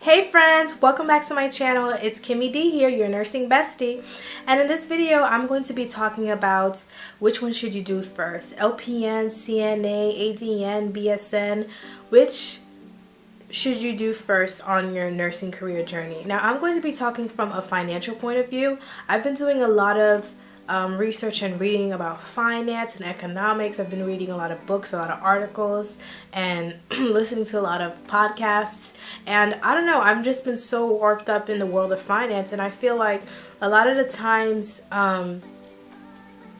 Hey friends, welcome back to my channel. It's Kimmy D here, your nursing bestie. And in this video, I'm going to be talking about which one should you do first. LPN, CNA, ADN, BSN. Which should you do first on your nursing career journey? Now, I'm going to be talking from a financial point of view. I've been doing a lot of research and reading about finance and economics. I've been reading a lot of books, a lot of articles, and listening to a lot of podcasts. And I don't know, I've just been so warped up in the world of finance, and I feel like a lot of the times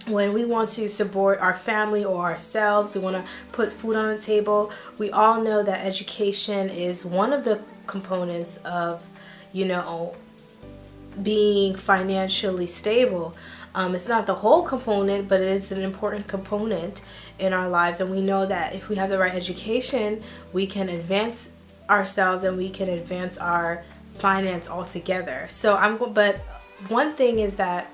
when we want to support our family or ourselves, we want to put food on the table, we all know that education is one of the components of, being financially stable. It's not the whole component, but it is an important component in our lives. And we know that if we have the right education, we can advance ourselves and we can advance our finance altogether. But one thing is that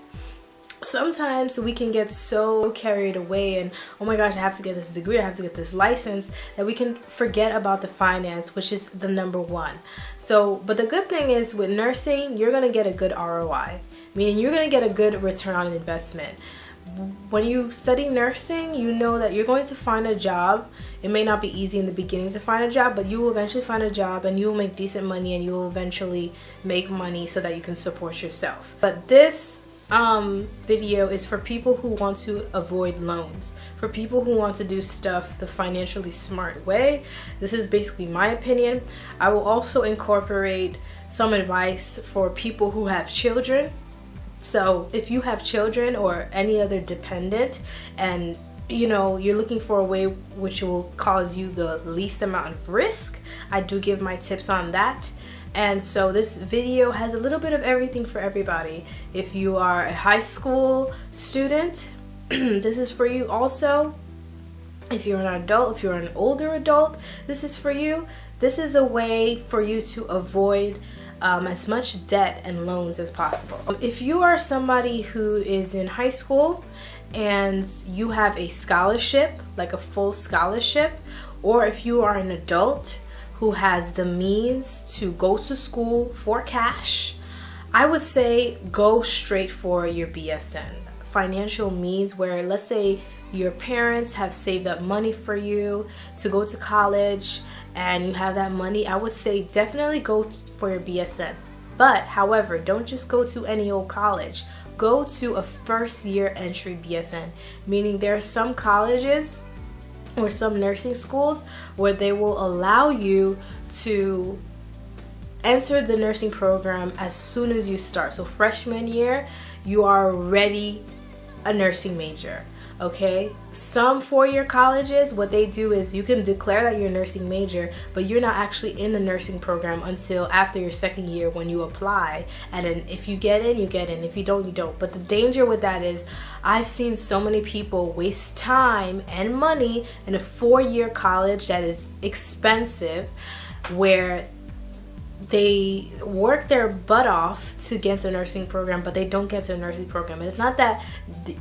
sometimes we can get so carried away and, oh my gosh, I have to get this degree, I have to get this license, that we can forget about the finance, which is the number one. But the good thing is with nursing, you're going to get a good ROI, meaning you're going to get a good return on investment. When you study nursing, you know that you're going to find a job. It may not be easy in the beginning to find a job, but you will eventually find a job and you will make decent money and you will eventually make money so that you can support yourself. But this video is for people who want to avoid loans, for people who want to do stuff the financially smart way. This is basically my opinion. I will also incorporate some advice for people who have children. So if you have children or any other dependent and you're looking for a way which will cause you the least amount of risk, I do give my tips on that. And so this video has a little bit of everything for everybody. If you are a high school student, this is for you also. If you're an adult, if you're an older adult, this is for you. This is a way for you to avoid as much debt and loans as possible. If you are somebody who is in high school and you have a scholarship, like a full scholarship, or if you are an adult who has the means to go to school for cash, I would say go straight for your BSN. Financial means where, let's say your parents have saved up money for you to go to college and you have that money, I would say definitely go for your BSN. But however, don't just go to any old college. Go to a first year entry BSN, meaning there are some colleges or some nursing schools where they will allow you to enter the nursing program as soon as you start. So freshman year, you are already a nursing major. Okay, some four-year colleges, what they do is you can declare that you're a nursing major, but you're not actually in the nursing program until after your second year when you apply. And then if you get in, you get in. If you don't, you don't. But the danger with that is I've seen so many people waste time and money in a four-year college that is expensive, where they work their butt off to get to a nursing program, but they don't get to a nursing program. And it's not that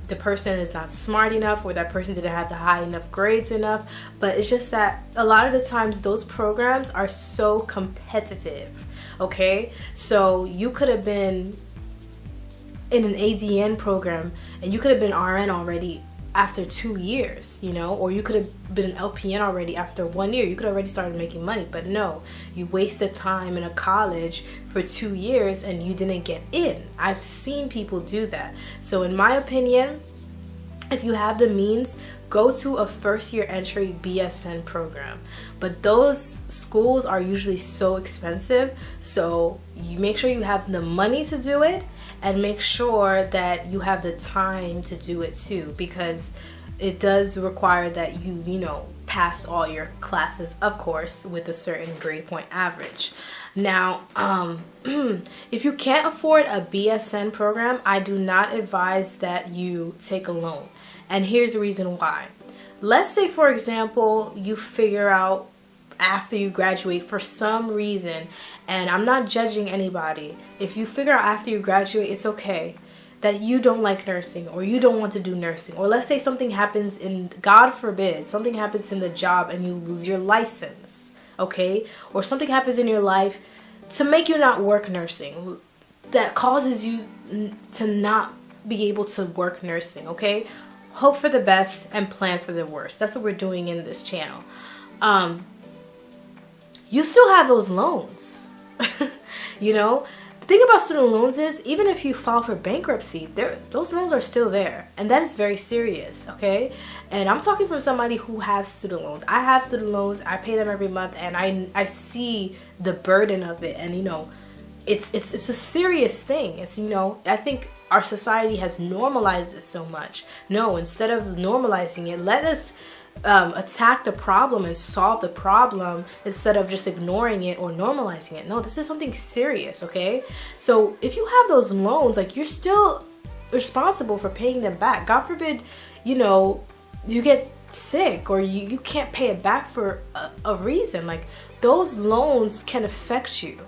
the person is not smart enough or that person didn't have the high enough grades enough, but it's just that a lot of the times those programs are so competitive. Okay, so you could have been in an ADN program and you could have been RN already after 2 years, or you could have been an LPN already after 1 year. You could have already started making money, but no, you wasted time in a college for 2 years and you didn't get in. I've seen people do that. So in my opinion, if you have the means, go to a first year entry BSN program. But those schools are usually so expensive, so you make sure you have the money to do it, and make sure that you have the time to do it too, because it does require that you pass all your classes, of course, with a certain grade point average. Now, if you can't afford a BSN program, I do not advise that you take a loan. And here's the reason why. Let's say, for example, you figure out after you graduate for some reason, and I'm not judging anybody, if you figure out after you graduate, it's okay, that you don't like nursing or you don't want to do nursing, or let's say something happens God forbid, something happens in the job and you lose your license, okay? Or something happens in your life to make you not work nursing, that causes you to not be able to work nursing, okay? Hope for the best and plan for the worst. That's what we're doing in this channel. You still have those loans. You know, the thing about student loans is, even if you file for bankruptcy, those loans are still there, and that is very serious, okay? And I'm talking from somebody who has student loans. I have student loans. I pay them every month, and I see the burden of it, and you know, it's a serious thing. It's, you know, I think our society has normalized it so much. No, instead of normalizing it, let us attack the problem and solve the problem instead of just ignoring it or normalizing it. No, this is something serious, okay? So if you have those loans, like, you're still responsible for paying them back. God forbid, you know, you get sick or you can't pay it back for a reason. Like, those loans can affect you.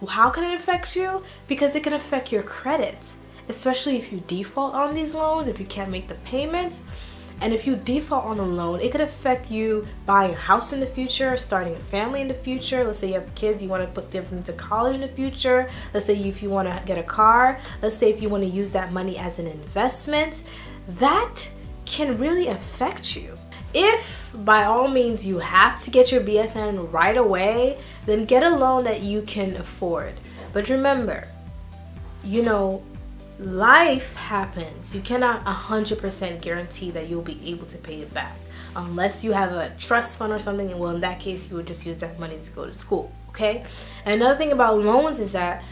How can it affect you? Because it can affect your credit, especially if you default on these loans, if you can't make the payments. And if you default on a loan, it could affect you buying a house in the future, starting a family in the future. Let's say you have kids, you want to put them into college in the future. Let's say if you want to get a car. Let's say if you want to use that money as an investment. That can really affect you. If by all means you have to get your BSN right away, then get a loan that you can afford. But remember, you know, life happens. You cannot 100% guarantee that you'll be able to pay it back unless you have a trust fund or something, and well, in that case you would just use that money to go to school, okay? And another thing about loans is that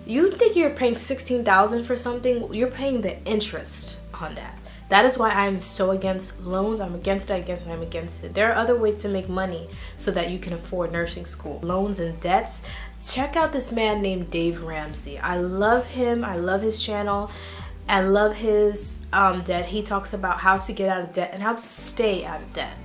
you think you're paying $16,000 for something, you're paying the interest on that. That is why I'm so against loans. I'm against it, I'm against it. There are other ways to make money so that you can afford nursing school. Loans and debts. Check out this man named Dave Ramsey. I love him. I love his channel. I love his debt. He talks about how to get out of debt and how to stay out of debt.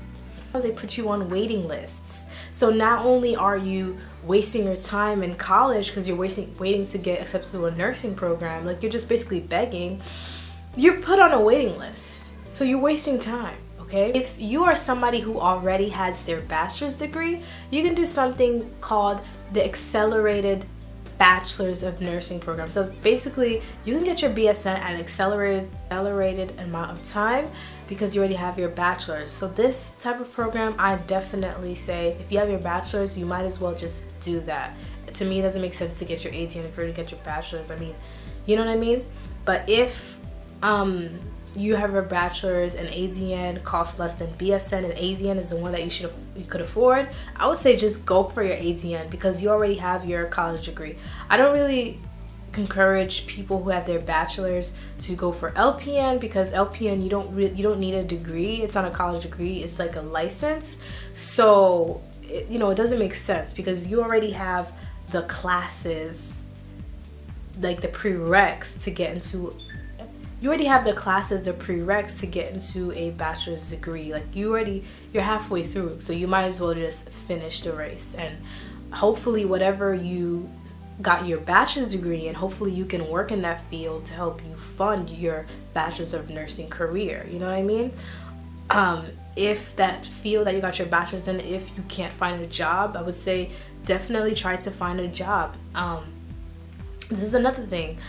They put you on waiting lists. So not only are you wasting your time in college because you're waiting to get accepted to a nursing program, like, you're just basically begging, you're put on a waiting list. So you're wasting time, okay? If you are somebody who already has their bachelor's degree, you can do something called the Accelerated Bachelor's of Nursing program. So basically, you can get your BSN at an accelerated amount of time because you already have your bachelor's. So this type of program, I definitely say, if you have your bachelor's, you might as well just do that. To me, it doesn't make sense to get your ADN if you're going to get your bachelor's. I mean, you know what I mean? But if you have a bachelor's and ADN costs less than BSN, and ADN is the one that you could afford, I would say just go for your ADN because you already have your college degree. I don't really encourage people who have their bachelor's to go for LPN because LPN, you don't need a degree. It's not a college degree. It's like a license. So you know, it doesn't make sense because you already have the classes, like the prereqs to get into. You already have the classes, the prereqs to get into a bachelor's degree. Like, you're halfway through, so you might as well just finish the race. And hopefully whatever you got your bachelor's degree in, hopefully you can work in that field to help you fund your bachelor's of nursing career. You know what I mean? If that field that you got your bachelor's in, if you can't find a job, I would say definitely try to find a job. This is another thing.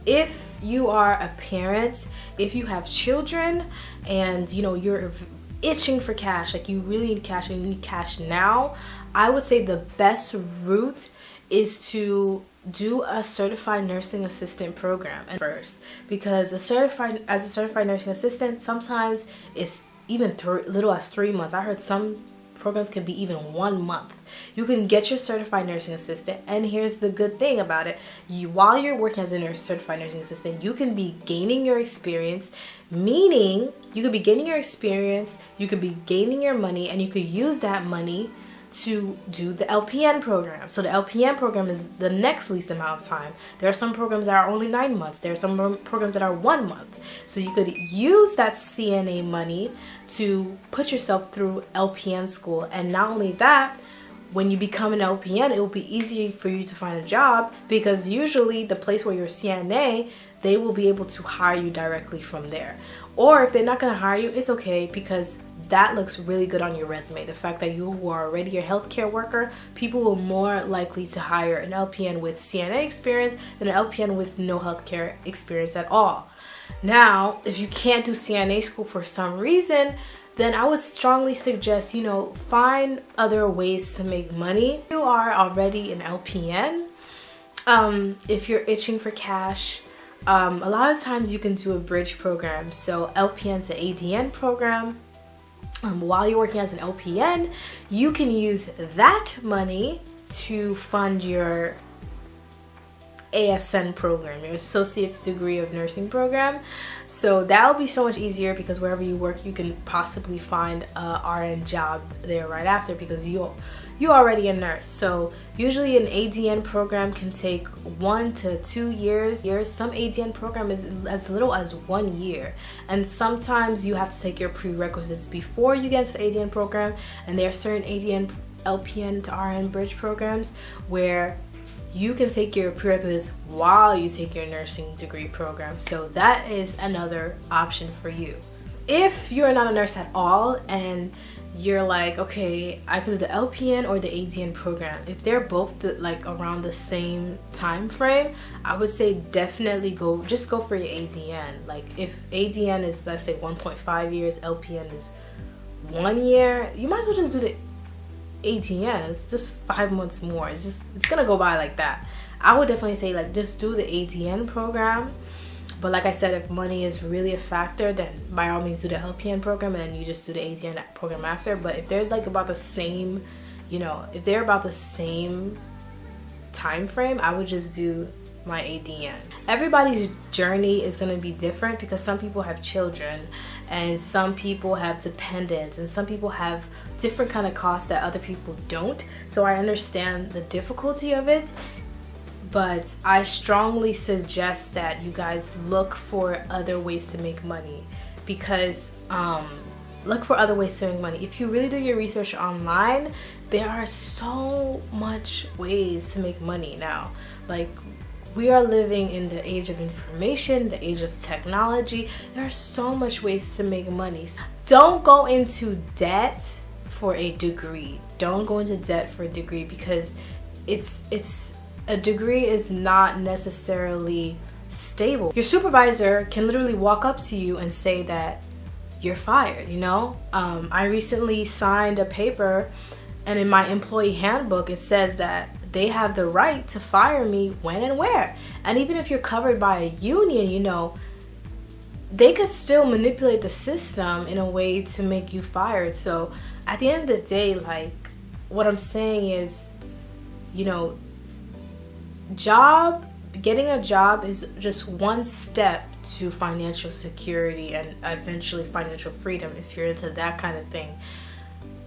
If you are a parent, if you have children and you know you're itching for cash, like you really need cash and you need cash now, I would say the best route is to do a certified nursing assistant program first, because as a certified nursing assistant, sometimes it's even little as 3 months. I heard some programs can be even 1 month. You can get your certified nursing assistant, and here's the good thing about it. While you're working as a certified nursing assistant, you can be gaining your experience, meaning you could be gaining your experience, you could be gaining your money, and you could use that money to do the LPN program. So the LPN program is the next least amount of time. There are some programs that are only 9 months. There are some programs that are 1 month. So you could use that CNA money to put yourself through LPN school. And not only that, when you become an LPN, it will be easier for you to find a job, because usually the place where you're CNA, they will be able to hire you directly from there. Or if they're not going to hire you, it's okay, because that looks really good on your resume. The fact that you are already a healthcare worker, people will more likely to hire an LPN with CNA experience than an LPN with no healthcare experience at all. Now, if you can't do CNA school for some reason, then I would strongly suggest, find other ways to make money. If you are already an LPN, if you're itching for cash, a lot of times you can do a bridge program. So LPN to ADN program. While you're working as an LPN, you can use that money to fund your ASN program, your Associate's Degree of Nursing program. So that will be so much easier because wherever you work, you can possibly find a RN job there right after because you're already a nurse. So usually an ADN program can take 1 to 2 years. Some ADN program is as little as 1 year, and sometimes you have to take your prerequisites before you get into the ADN program. And there are certain ADN LPN to RN bridge programs where you can take your prerequisites while you take your nursing degree program. So that is another option for you. If you're not a nurse at all and you're like, okay, I could do the LPN or the ADN program. If they're both around the same time frame, I would say definitely just go for your ADN. Like if ADN is, let's say, 1.5 years, LPN is 1 year, you might as well just do the ADN. It's just 5 months more. It's gonna go by like that. I would definitely say just do the ADN program. But like I said, if money is really a factor, then by all means do the LPN program and then you just do the ADN program after. But if they're about the same, if they're about the same time frame, I would just do my ADN. Everybody's journey is going to be different because some people have children and some people have dependents and some people have different kind of costs that other people don't. So I understand the difficulty of it, but I strongly suggest that you guys look for other ways to make money because look for other ways to make money. If you really do your research online, there are so much ways to make money now. We are living in the age of information, the age of technology. There are so much ways to make money. Don't go into debt for a degree. Don't go into debt for a degree because a degree is not necessarily stable. Your supervisor can literally walk up to you and say that you're fired, I recently signed a paper, and in my employee handbook it says that they have the right to fire me when and where. And even if you're covered by a union, they could still manipulate the system in a way to make you fired. So at the end of the day, what I'm saying is, getting a job is just one step to financial security and eventually financial freedom if you're into that kind of thing.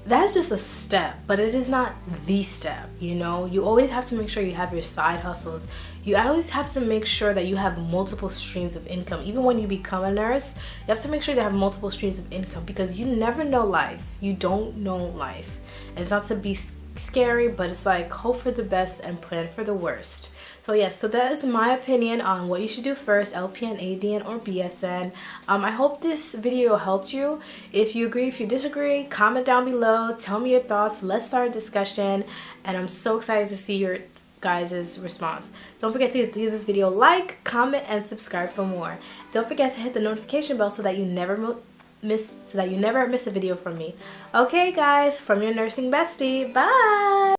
That's just a step, but it is not the step, You always have to make sure you have your side hustles. You always have to make sure that you have multiple streams of income. Even when you become a nurse, you have to make sure you have multiple streams of income because you never know life. You don't know life. It's not to be scary, but it's hope for the best and plan for the worst. So yes, so that is my opinion on what you should do first, LPN, ADN, or BSN. I hope this video helped you. If you agree, if you disagree, comment down below, tell me your thoughts, let's start a discussion, and I'm so excited to see your guys' response. Don't forget to give this video a like, comment, and subscribe for more. Don't forget to hit the notification bell so that you never miss a video from me. Okay guys, from your nursing bestie, bye!